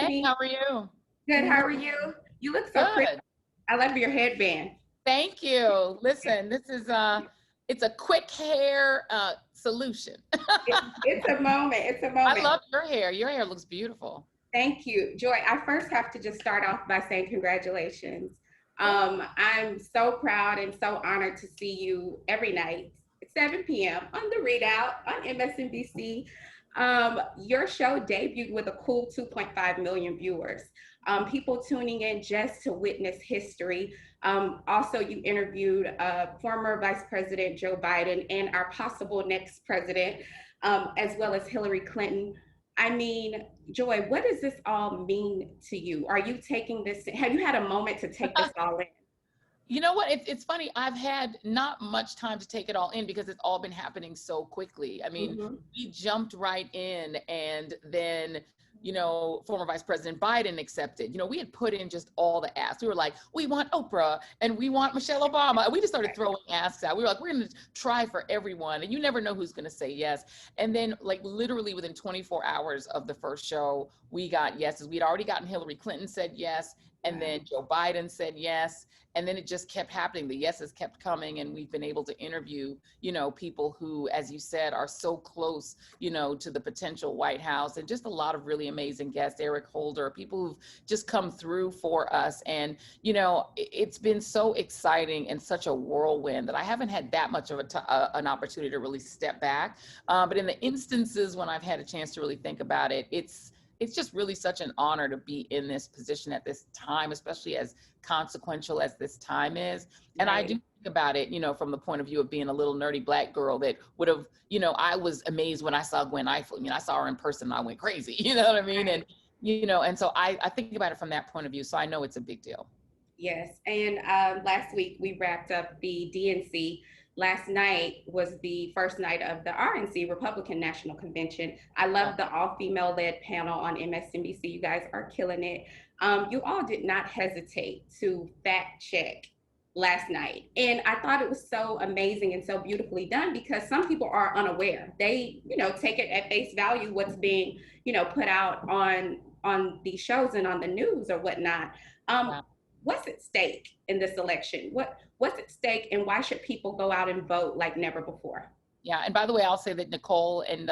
Hey, Tiffany. how are you? Good. How are you? You look so pretty. Good. I love your headband. Thank you. Listen, this is it's a quick hair solution. It's a moment. It's a I moment. love your hair. Your hair looks beautiful. Thank you, Joy. I first have to just start off by saying congratulations. I'm so proud and so honored to see you every night at 7 p.m. on the Readout on MSNBC. Your show debuted with a cool 2.5 million viewers. People tuning in just to witness history. Also, you interviewed former Vice President Joe Biden and our possible next president, as well as Hillary Clinton. I mean, Joy, what does this all mean to you? Are you taking this? Have you had a moment to take this all in? You know what? It's funny. I've had not much time to take it all in because it's all been happening so quickly. I mean, Mm-hmm. we jumped right in, and then, former Vice President Biden accepted. We had put in just all the asks. We were like, we want Oprah and we want Michelle Obama. And we just started throwing asks out. We were like, we're going to try for everyone. And you never know who's going to say yes. And then, like, literally within 24 hours of the first show, we got yeses. We'd already gotten Hillary Clinton said yes. And then Joe Biden said yes. And then it just kept happening. The yeses kept coming, and we've been able to interview, people who, as you said, are so close, to the potential White House, and just a lot of really amazing guests, Eric Holder, people who've just come through for us. And, it's been so exciting and such a whirlwind that I haven't had that much of an opportunity to really step back. But in the instances when I've had a chance to really think about it, it's just really such an honor to be in this position at this time, especially as consequential as this time is. And Right. I do think about it, from the point of view of being a little nerdy Black girl that would have, I was amazed when I saw Gwen Ifill. I saw her in person and I went crazy, you know what I mean? Right. And so I think about it from that point of view. So I know it's a big deal. Yes. And last week we wrapped up the DNC. Last night was the first night of the RNC, Republican National Convention. I love the all-female led panel on MSNBC. You guys are killing it. You all did not hesitate to fact check last night. And I thought it was so amazing and so beautifully done because some people are unaware. They, take it at face value what's being, put out on these shows and on the news or whatnot. Um, Yeah. what's at stake in this election? What's at stake, and why should people go out and vote like never before? Yeah, and by the way, I'll say that Nicole and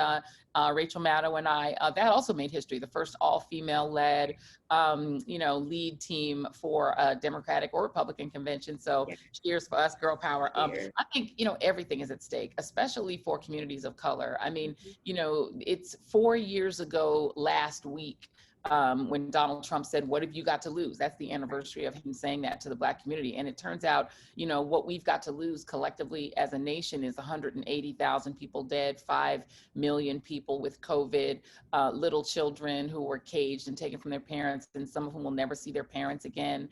Rachel Maddow and I, that also made history. The first all-female-led, lead team for a Democratic or Republican convention. So Yeah. cheers for us, girl power. Cheers. I think, everything is at stake, especially for communities of color. I mean, it's 4 years ago last week when Donald Trump said, "What have you got to lose?" That's the anniversary of him saying that to the Black community. And it turns out, what we've got to lose collectively as a nation is 180,000 people dead, 5 million people with COVID, little children who were caged and taken from their parents, and some of whom will never see their parents again,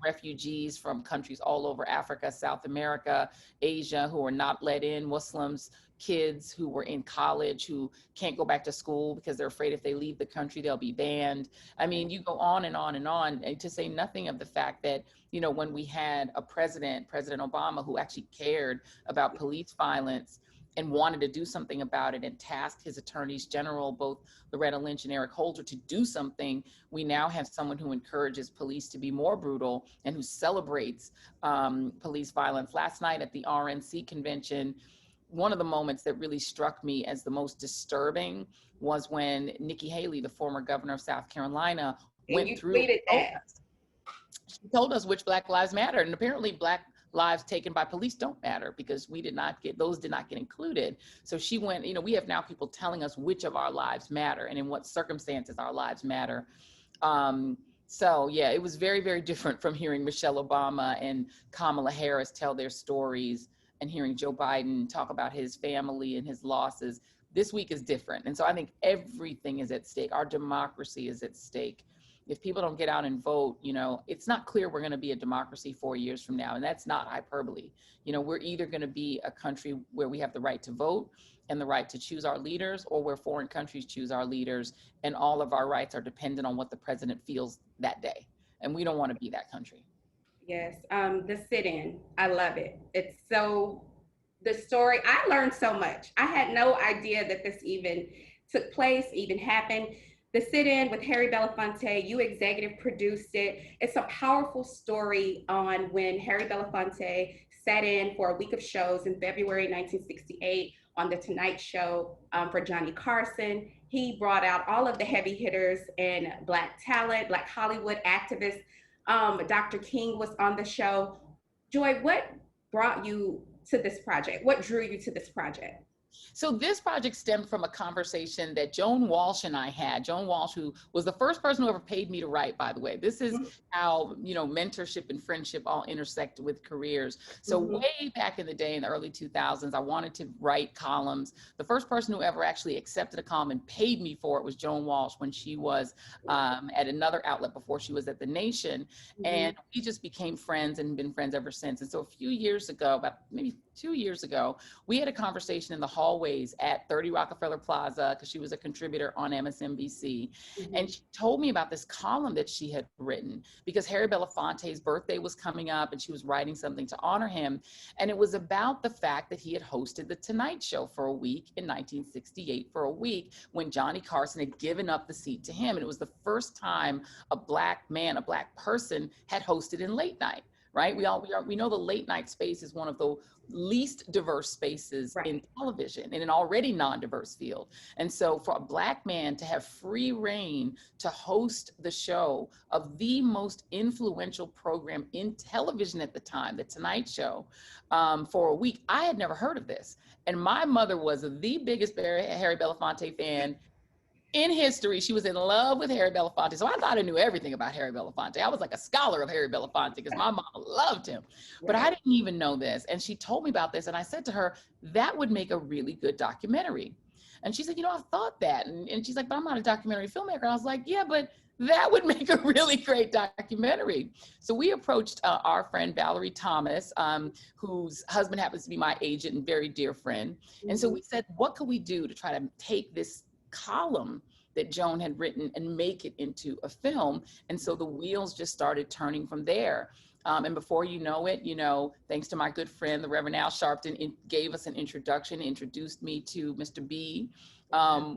refugees from countries all over Africa, South America, Asia, who are not let in, Muslims, kids who were in college who can't go back to school because they're afraid if they leave the country, they'll be banned. I mean, you go on and on and on, and to say nothing of the fact that, when we had a President Obama, who actually cared about police violence and wanted to do something about it and tasked his attorneys general, both Loretta Lynch and Eric Holder, to do something, we now have someone who encourages police to be more brutal and who celebrates police violence. Last night at the RNC convention, one of the moments that really struck me as the most disturbing was when Nikki Haley, the former governor of South Carolina, And went you through tweeted that. She told us which Black lives matter. And apparently Black lives taken by police don't matter because those did not get included. So she went, we have now people telling us which of our lives matter and in what circumstances our lives matter. So yeah, it was very, very different from hearing Michelle Obama and Kamala Harris tell their stories and hearing Joe Biden talk about his family and his losses. This week is different. And so I think everything is at stake. Our democracy is at stake. If people don't get out and vote, it's not clear we're going to be a democracy 4 years from now. And that's not hyperbole. We're either going to be a country where we have the right to vote and the right to choose our leaders, or where foreign countries choose our leaders and all of our rights are dependent on what the president feels that day. And we don't want to be that country. Yes, the sit-in, I love it. It's so, the story, I learned so much. I had no idea that this even took place, even happened. The Sit-In with Harry Belafonte, you executive produced it. It's a powerful story on when Harry Belafonte sat in for a week of shows in February 1968 on The Tonight Show for Johnny Carson. He brought out all of the heavy hitters and Black talent, Black Hollywood activists. Dr. King was on the show. Joy, what brought you to this project? What drew you to this project? So this project stemmed from a conversation that Joan Walsh and I had. Joan Walsh, who was the first person who ever paid me to write, by the way. This is how, you know, mentorship and friendship all intersect with careers. So way back in the day, in the early 2000s, I wanted to write columns. The first person who ever actually accepted a column and paid me for it was Joan Walsh when she was at another outlet before she was at The Nation. And we just became friends and been friends ever since. And so a few years ago, about maybe 2 years ago, we had a conversation in the hallways at 30 Rockefeller Plaza because she was a contributor on MSNBC. And she told me about this column that she had written because Harry Belafonte's birthday was coming up and she was writing something to honor him. And it was about the fact that he had hosted The Tonight Show for a week in 1968 for a week when Johnny Carson had given up the seat to him. And it was the first time a Black man, a Black person had hosted in late night. Right? We know the late night space is one of the least diverse spaces in television in an already non-diverse field. And so for a Black man to have free reign to host the show of the most influential program in television at the time, The Tonight Show, for a week, I had never heard of this. And my mother was the biggest Harry Belafonte fan in history. She was in love with Harry Belafonte. So I thought I knew everything about Harry Belafonte. I was like a scholar of Harry Belafonte because my mom loved him. But I didn't even know this. And she told me about this. And I said to her, that would make a really good documentary. And she said, you know, I've thought that. And she's like, but I'm not a documentary filmmaker. And I was like, yeah, but that would make a really great documentary. So we approached our friend Valerie Thomas, whose husband happens to be my agent and very dear friend. And so we said, what could we do to try to take this column that Joan had written and make it into a film? And so the wheels just started turning from there. And before you know it, you know, thanks to my good friend, the Reverend Al Sharpton, it gave us an introduction, introduced me to Mr. B,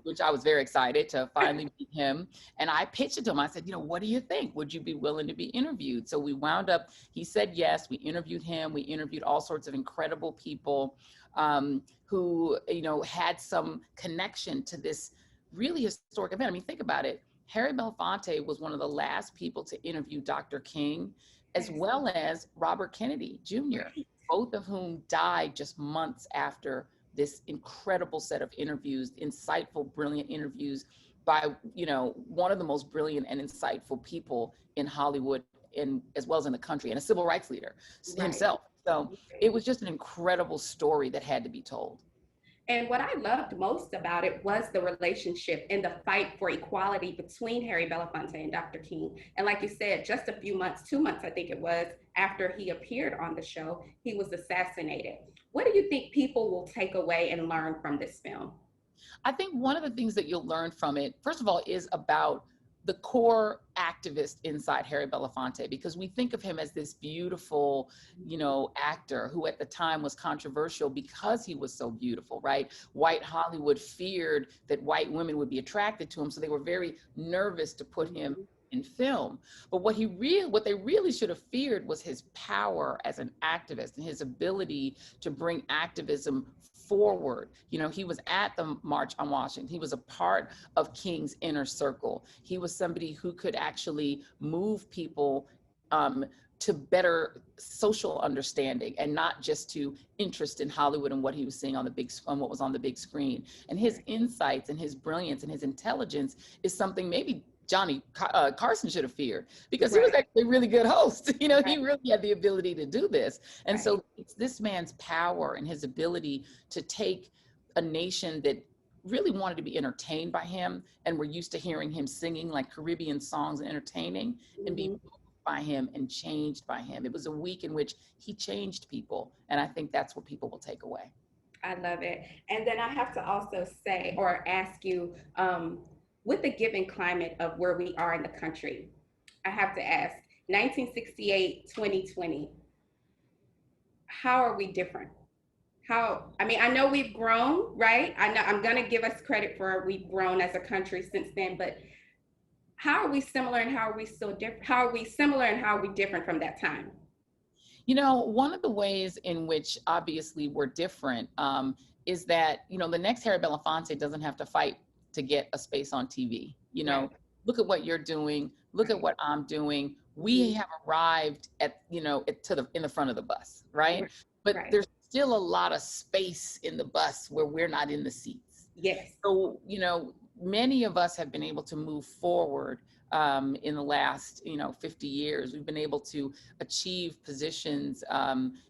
which I was very excited to finally meet him. And I pitched it to him. I said, you know, what do you think? Would you be willing to be interviewed? So we wound up, he said yes. We interviewed him. We interviewed all sorts of incredible people who, you know, had some connection to this really historic event. I mean, think about it. Harry Belafonte was one of the last people to interview Dr. King, as well as Robert Kennedy Jr., both of whom died just months after this incredible set of interviews, insightful, brilliant interviews by, you know, one of the most brilliant and insightful people in Hollywood, as well as in the country, and a civil rights leader himself. So it was just an incredible story that had to be told. And what I loved most about it was the relationship and the fight for equality between Harry Belafonte and Dr. King. And like you said, just a few months, 2 months, I think it was, after he appeared on the show, he was assassinated. What do you think people will take away and learn from this film? I think one of the things that you'll learn from it, first of all, is about the core activist inside Harry Belafonte, because we think of him as this beautiful, you know, actor who at the time was controversial because he was so beautiful, right? White Hollywood feared that white women would be attracted to him, so they were very nervous to put him in film. But what they really should have feared was his power as an activist and his ability to bring activism forward. You know, he was at the March on Washington. He was a part of King's inner circle. He was somebody who could actually move people to better social understanding and not just to interest in Hollywood and what he was seeing on what was on the big screen. And his insights and his brilliance and his intelligence is something maybe Johnny Carson should have feared, because he was actually a really good host. You know, he really had the ability to do this. And so it's this man's power and his ability to take a nation that really wanted to be entertained by him and were used to hearing him singing like Caribbean songs and entertaining, and be moved by him and changed by him. It was a week in which he changed people. And I think that's what people will take away. I love it. And then I have to also say or ask you, with the given climate of where we are in the country, I have to ask, 1968, 2020, how are we different? I mean, I know we've grown, right? I know I'm gonna give us credit for we've grown as a country since then, but how are we similar and how are we still different? How are we similar and how are we different from that time? You know, one of the ways in which obviously we're different is that, you know, the next Harry Belafonte doesn't have to fight to get a space on TV. You know, Right. look at what you're doing, look at what I'm doing. We have arrived at, you know, in the front of the bus, right? But Right. there's still a lot of space in the bus where we're not in the seats. Yes. So, you know, many of us have been able to move forward in the last, you know, 50 years. We've been able to achieve positions,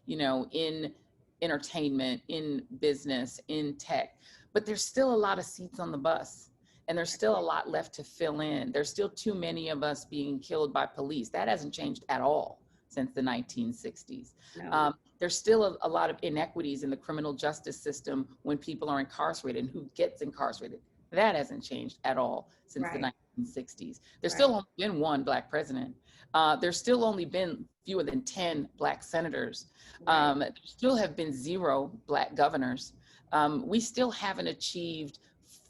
you know, in entertainment, in business, in tech, but there's still a lot of seats on the bus. And there's still a lot left to fill in. There's still too many of us being killed by police. That hasn't changed at all since the 1960s. No. There's still a lot of inequities in the criminal justice system when people are incarcerated and who gets incarcerated. That hasn't changed at all since the 1960s. There's still only been one Black president. There's still only been fewer than 10 Black senators. There still have been 0 Black governors. We still haven't achieved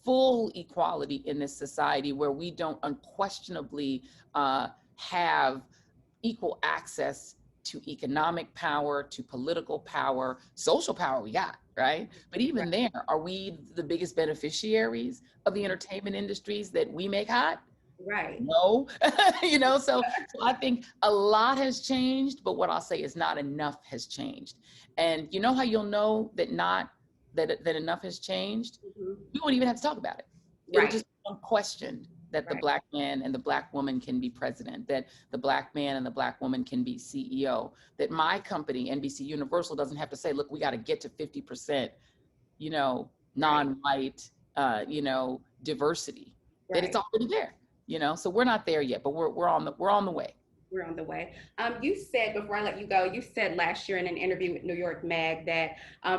full equality in this society where we don't unquestionably have equal access to economic power, to political power, social power we got, right? But even there, are we the biggest beneficiaries of the entertainment industries that we make hot? Right. No, you know, so I think a lot has changed, but what I'll say is not enough has changed. And you know how you'll know that that enough has changed? We won't even have to talk about it. It'll just be unquestioned that the Black man and the Black woman can be president, that the Black man and the Black woman can be CEO, that my company, NBC Universal, doesn't have to say, look, we got to get to 50%, you know, non-white, you know, diversity, that it's already there, you know, so we're not there yet, but we're on the way. We're on the way. You said, before I let you go, you said last year in an interview with New York Mag that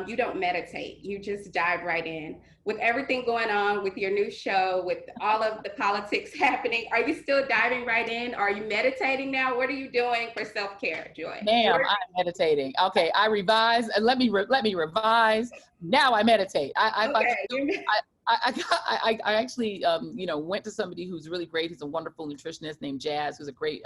you don't meditate. You just dive right in. With everything going on with your new show, with all of the politics happening, are you still diving right in? Are you meditating now? What are you doing for self-care, Joy? Ma'am, I'm meditating. Okay, I revise. Let me revise. Now I meditate. I actually, you know, went to somebody who's really great. He's a wonderful nutritionist named Jazz, who's a great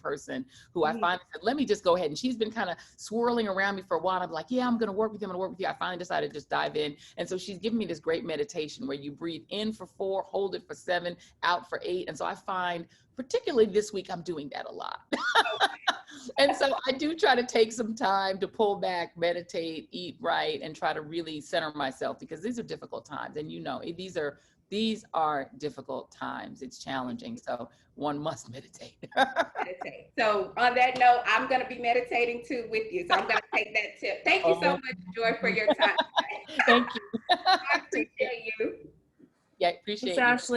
person who I finally said, let me just go ahead. And she's been kind of swirling around me for a while. I'm like, yeah, I'm going to work with you. I'm going to work with you. I finally decided to just dive in. And so she's giving me this great meditation where you breathe in for 4, hold it for 7, out for 8. And so I find, particularly this week, I'm doing that a lot. And so I do try to take some time to pull back, meditate, eat right, and try to really center myself, because these are difficult times. And you know, these are difficult times. It's challenging. So one must meditate. Meditate. So on that note, I'm going to be meditating too with you. So I'm going to take that tip. Thank you so much, Joy, for your time. Thank you. I appreciate you. Yeah, appreciate you. Ashley.